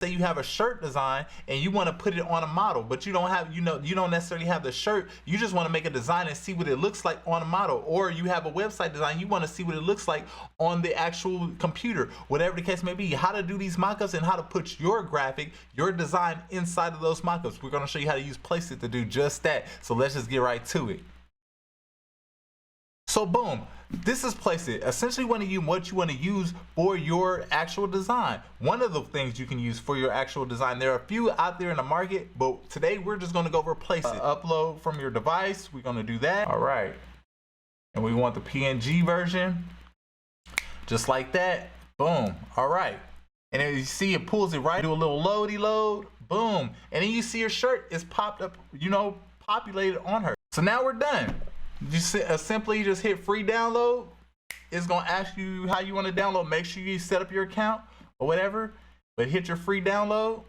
say you have a shirt design and you want to put it on a model, but you don't have, you don't necessarily have the shirt. You just want to make a design and see what it looks like on a model. Or you have a website design, you want to see what it looks like on the actual computer. Whatever the case may be, how to do these mockups and how to put your graphic, your design inside of those mockups. We're going to show you how to use Placeit to do just that. So let's just get right to it. So boom, this is Placeit. Essentially what you want to use for your actual design. One of the things you can use for your actual design, there are a few out there in the market, but today we're just going to go over Placeit. Upload from your device, we're going to do that. All right. And we want the PNG version, just like that. Boom. All right. And then you see it pulls it right, do a little loady load, boom. And then you see your shirt is popped up, populated on her. So now we're done. You simply just hit free download. It's gonna ask you how you want to download. Make sure you set up your account or whatever, but hit your free download.